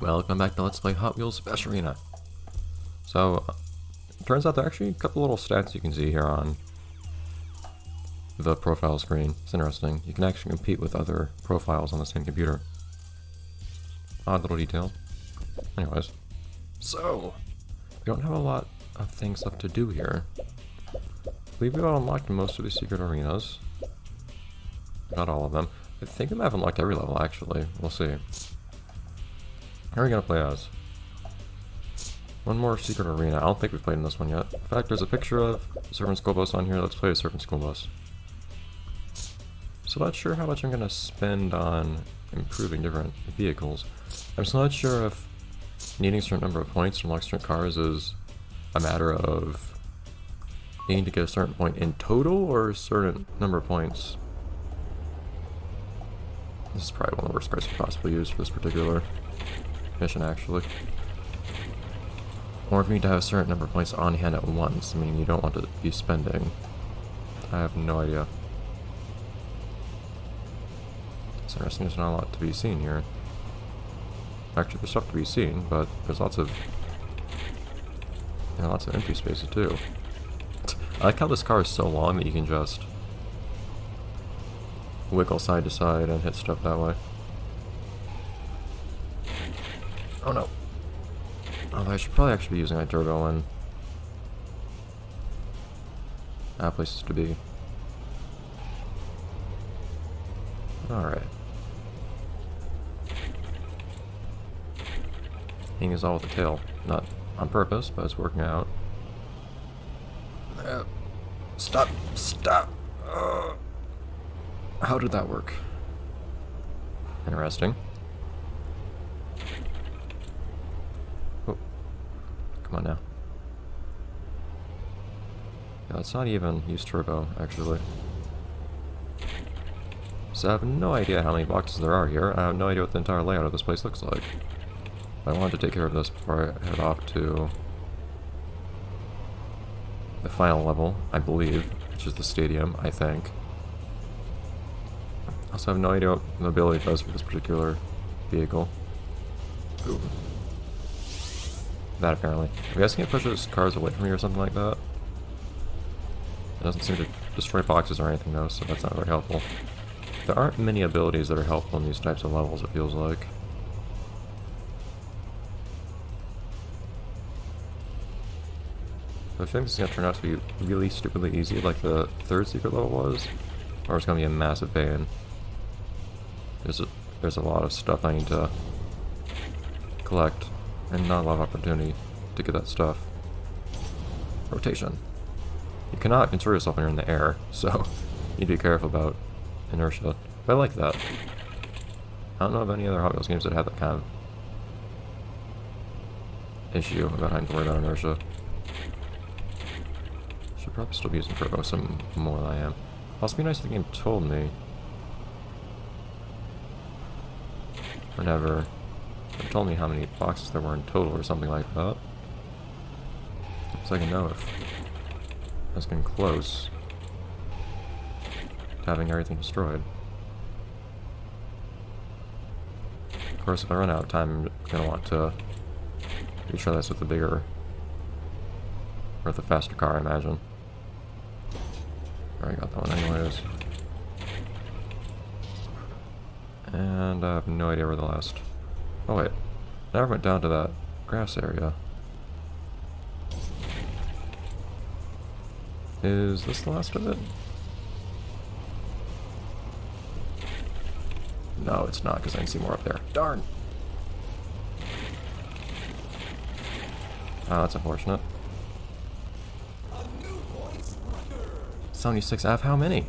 Welcome back to Let's Play Hot Wheels Bash Arena. So, it turns out there are actually a couple little stats you can see here on the profile screen. It's interesting. You can actually compete with other profiles on the same computer. Odd little detail. Anyways. So, we don't have a lot of things left to do here. I believe we've unlocked most of the secret arenas. Not all of them. I think we might have unlocked every level, actually. We'll see. How are we gonna play as? One more secret arena. I don't think we've played in this one yet. In fact, there's a picture of Serpent School Bus on here. Let's play a Serpent School Bus. So not sure how much I'm gonna spend on improving different vehicles. I'm still not sure if needing a certain number of points to unlock certain cars is a matter of needing to get a certain point in total or a certain number of points. This is probably one of the worst cards I could possibly use for this particular mission, actually. Or if you need to have a certain number of points on hand at once, meaning you don't want to be spending. I have no idea. It's interesting, there's not a lot to be seen here. Actually, there's stuff to be seen, but there's lots of empty spaces too. I like how this car is so long that you can just wiggle side to side and hit stuff that way. Oh no. Although I should probably actually be using my turbo and have places to be. Alright. Hitting us all with the tail. Not on purpose, but it's working out. Stop! Stop! How did that work? Interesting. Oh. Come on now. Yeah, let's not even use turbo, actually. So I have no idea how many boxes there are here. I have no idea what the entire layout of this place looks like. I wanted to take care of this before I head off to the final level, I believe, which is the stadium, I think. I also have no idea what the ability does for this particular vehicle. Ooh. That apparently. I'm guessing it pushes cars away from me or something like that. It doesn't seem to destroy boxes or anything though, so that's not very helpful. There aren't many abilities that are helpful in these types of levels, it feels like. I think this is going to turn out to be really stupidly easy like the third secret level was, or it's going to be a massive pain. There's a lot of stuff I need to collect, and not a lot of opportunity to get that stuff. Rotation. You cannot control yourself when you're in the air, so you need to be careful about inertia. But I like that. I don't know of any other Hot Wheels games that have that kind of issue about having to worry about inertia. Should probably still be using turbo some more than I am. Also, be nice if the game told me whenever it told me how many boxes there were in total or something like that, so I can know if I was getting close to having everything destroyed. Of course, if I run out of time, I'm going to want to retry this with a bigger, or with a faster car, I imagine. Already got that one anyways. And I have no idea where the last... Oh wait, I never went down to that grass area. Is this the last of it? No, it's not, because I can see more up there. Darn! Oh, that's unfortunate. 76 out of how many?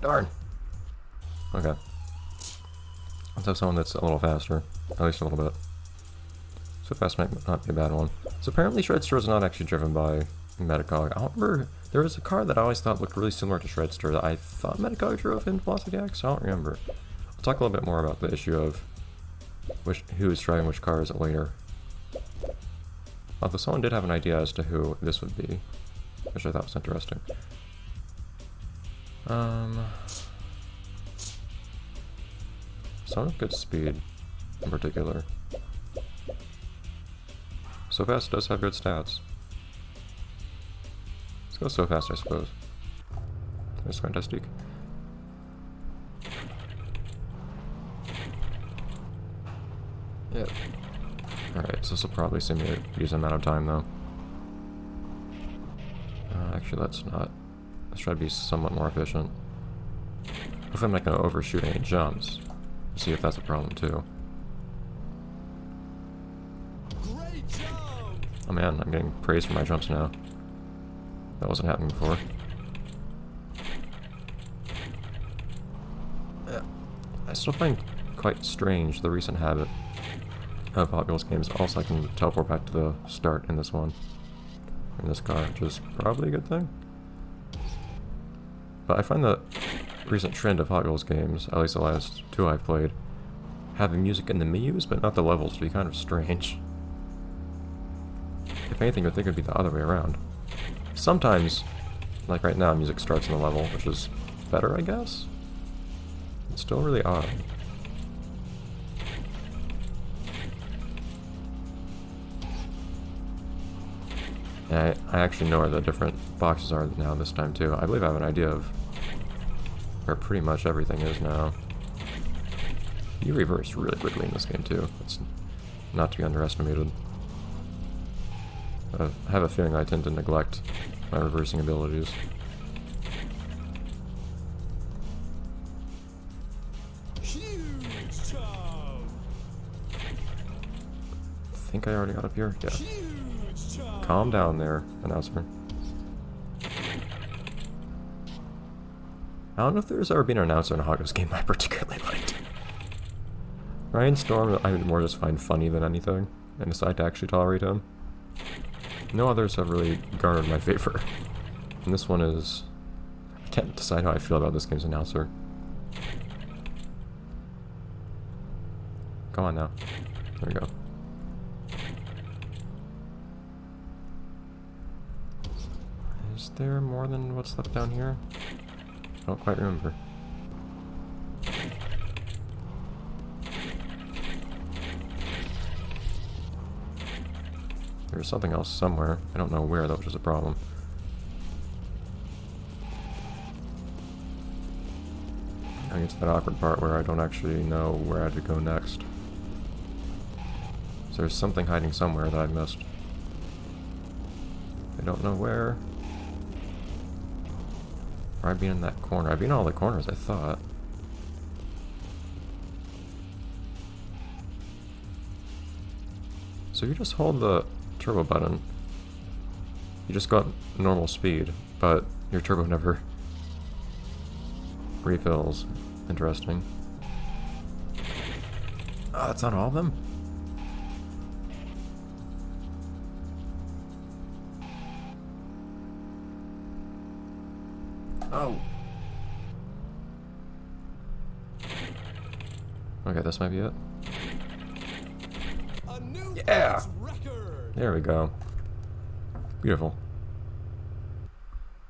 Darn! Okay. Let's have someone that's a little faster. At least a little bit. So fast might not be a bad one. So apparently Shredster is not actually driven by Metacog. I don't remember. There was a car that I always thought looked really similar to Shredster that I thought Metacog drove in Velocity X. I don't remember. We'll talk a little bit more about the issue of who is driving which cars later. Although someone did have an idea as to who this would be, which I thought was interesting. Some with good speed, in particular. So Fast does have good stats. Let's go So Fast, I suppose. There's fantastic. Yep. Alright, so this will probably simulate a decent amount of time, though. Actually, let's not. Let's try to be somewhat more efficient. Hopefully I'm not going to overshoot any jumps. See if that's a problem, too. Great jump! Oh man, I'm getting praise for my jumps now. That wasn't happening before. I still find quite strange the recent habit of Hot Wheels games. Also, I can teleport back to the start in this one. In this car, which is probably a good thing. But I find the recent trend of Hot Wheels games, at least the last two I've played, having music in the menus but not the levels to be kind of strange. If anything, you'd think it'd be the other way around. Sometimes, like right now, music starts in the level, which is better, I guess? It's still really odd. Yeah, I actually know where the different boxes are now this time too. I believe I have an idea of where pretty much everything is now. You reverse really quickly in this game too. It's not to be underestimated. I have a feeling I tend to neglect my reversing abilities. Huge jump! I think I already got up here. Yeah. Huge jump! Calm down there, announcer. I don't know if there's ever been an announcer in a Hot Wheels game I particularly liked. Ryan Storm, I would more just find funny than anything, and decide to actually tolerate him. No others have really garnered my favor. And this one is... I can't decide how I feel about this game's announcer. Come on now. There we go. Is there more than what's left down here? I don't quite remember. There's something else somewhere. I don't know where, though, which is a problem. I get to that awkward part where I don't actually know where I had to go next. So there's something hiding somewhere that I missed. I don't know where. Or I've been in that corner. I've been in all the corners, I thought. So you just hold the turbo button. You just got normal speed, but your turbo never refills. Interesting. Oh, that's not all of them? Oh. Okay, this might be it. A new Yeah! record! There we go. Beautiful.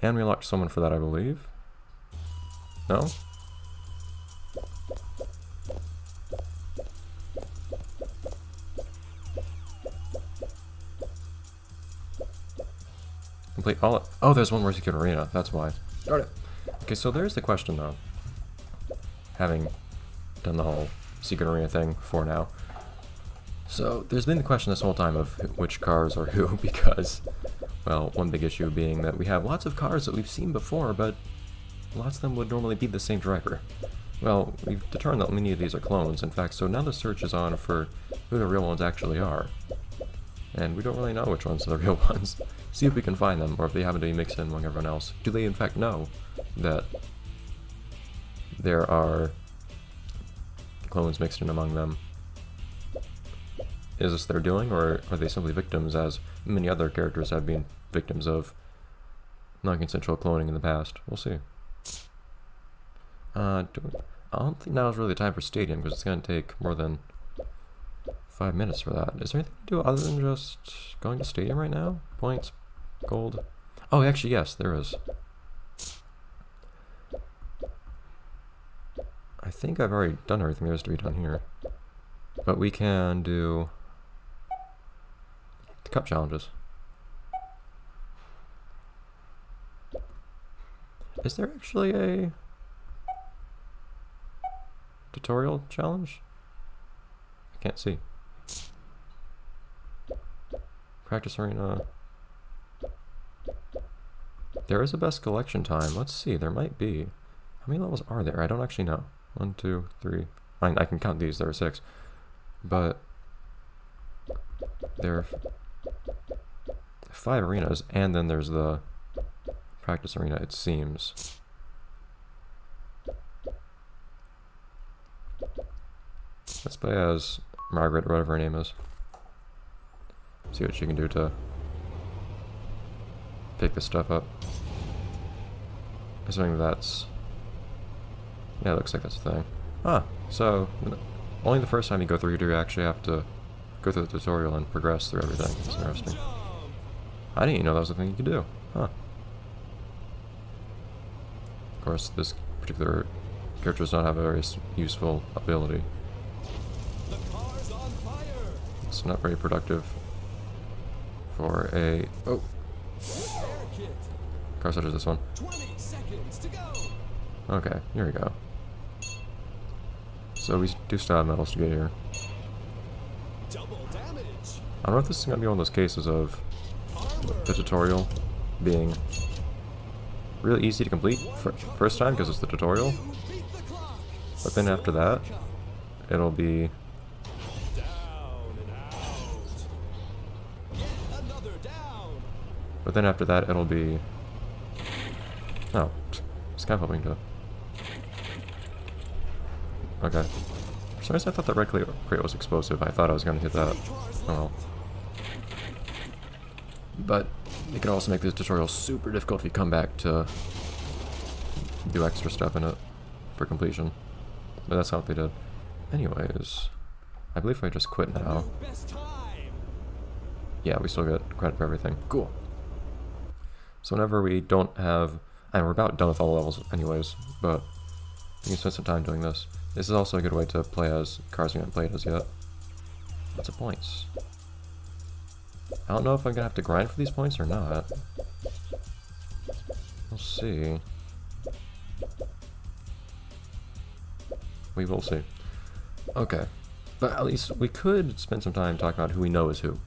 And we unlocked someone for that, I believe. No? Complete all. Oh, there's one more secret arena. That's why. Darn it. Okay, so there's the question though. Having done the whole secret arena thing for now. So there's been the question this whole time of which cars are who, because, well, one big issue being that we have lots of cars that we've seen before, but lots of them would normally be the same driver. Well, we've determined that many of these are clones, in fact, so now the search is on for who the real ones actually are. And we don't really know which ones are the real ones. See if we can find them, or if they happen to be mixed in among everyone else. Do they in fact know that there are clones mixed in among them? Is this their doing, or are they simply victims, as many other characters have been victims of non-consensual cloning in the past? We'll see. I don't think now is really the time for Stadium, because it's going to take more than 5 minutes for that. Is there anything to do other than just going to Stadium right now? Points? Gold? Oh, actually, yes, there is. I think I've already done everything there is to be done here. But we can do the cup challenges. Is there actually a tutorial challenge? I can't see. Practice arena. There is a best collection time. Let's see, there might be. How many levels are there? I don't actually know. 1, 2, 3. I can count these, there are 6. But there are 5 arenas, and then there's the practice arena, it seems. Let's play as Margaret, or whatever her name is. See what she can do to pick this stuff up. Assuming that's... yeah, it looks like that's the thing. Ah, so only the first time you go through do you actually have to go through the tutorial and progress through everything. That's interesting. I didn't even know that was a thing you could do. Huh. Of course, this particular character does not have a very useful ability. The car's on fire. It's not very productive for a... oh! Repair kit. Car such as this one. 20 seconds to go. Okay, here we go. So we do still have medals to get here. Double damage. I don't know if this is going to be one of those cases of Armor. the tutorial being really easy to complete first time because it's the tutorial, You beat the clock. but then after that, it'll be... Down and out. Yet another down. but then after that, it'll be... oh, it's kind of hoping to... okay. For some reason I thought that red crate was explosive. I thought I was going to hit that. Oh well. But it can also make this tutorial super difficult if you come back to do extra stuff in it for completion. But that's not what they did. Anyways, I believe if I just quit now, Best time. yeah, we still get credit for everything. Cool. So whenever we don't have... and we're about done with all the levels anyways, but we can spend some time doing this. This is also a good way to play as cars we haven't played as yet. Lots of points. I don't know if I'm gonna have to grind for these points or not. We'll see. We will see. Okay. But at least we could spend some time talking about who we know is who.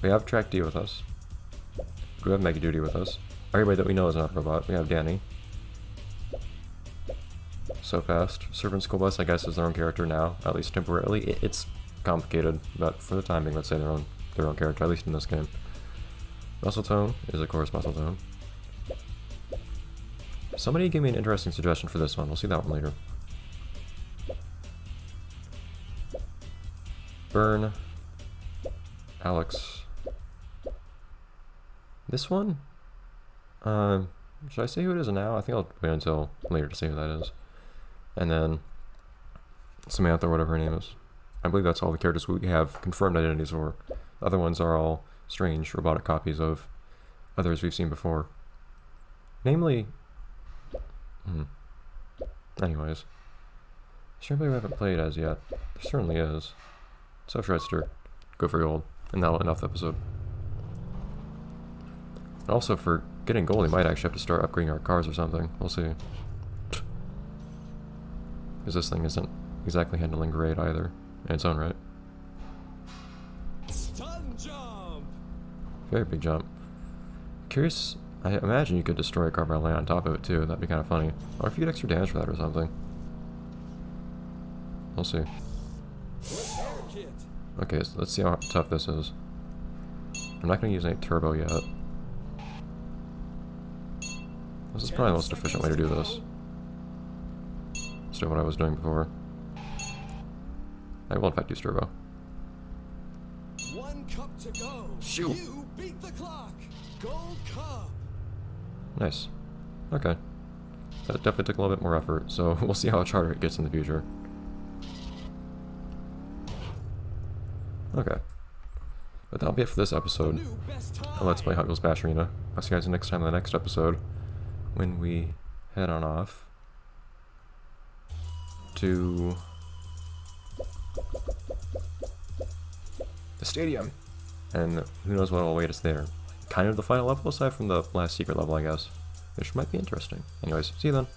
We have Track D with us. We have Mega Duty with us. Everybody that we know is not a robot. We have Danny. So Fast. Servant School Bus, I guess, is their own character now, at least temporarily. It's complicated, but for the time being, let's say their own character, at least in this game. Muscle Tone is, of course, Muscle Tone. Somebody gave me an interesting suggestion for this one. We'll see that one later. Burn. Alex. This one? Should I say who it is now? I think I'll wait until later to say who that is. And then Samantha, whatever her name is. I believe that's all the characters we have confirmed identities for. The other ones are all strange robotic copies of others we've seen before. Namely... anyways. Is there anybody we haven't played as yet? There certainly is. So Shredster, go for gold, and that'll end off the episode. And also for getting gold, we might actually have to start upgrading our cars or something. We'll see. Because this thing isn't exactly handling great either, in its own right. Stun jump. Very big jump. Curious, I imagine you could destroy a car by laying on top of it too, that'd be kind of funny. Or if you get extra damage for that or something. We'll see. Repair kit. Okay, so let's see how tough this is. I'm not going to use any turbo yet. This is probably the most efficient way to do this. Instead of what I was doing before. I will in fact use turbo. 1 cup to go. Shoot. You beat the clock. Gold cup. Nice. Okay. That definitely took a little bit more effort, so we'll see how much harder it gets in the future. Okay. But that'll be it for this episode. New best time. Let's Play Hot Wheels Bash Arena. I'll see you guys next time in the next episode when we head on off to the stadium. And who knows what will await us there. Kind of the final level aside from the last secret level, I guess. Which might be interesting. Anyways, see you then.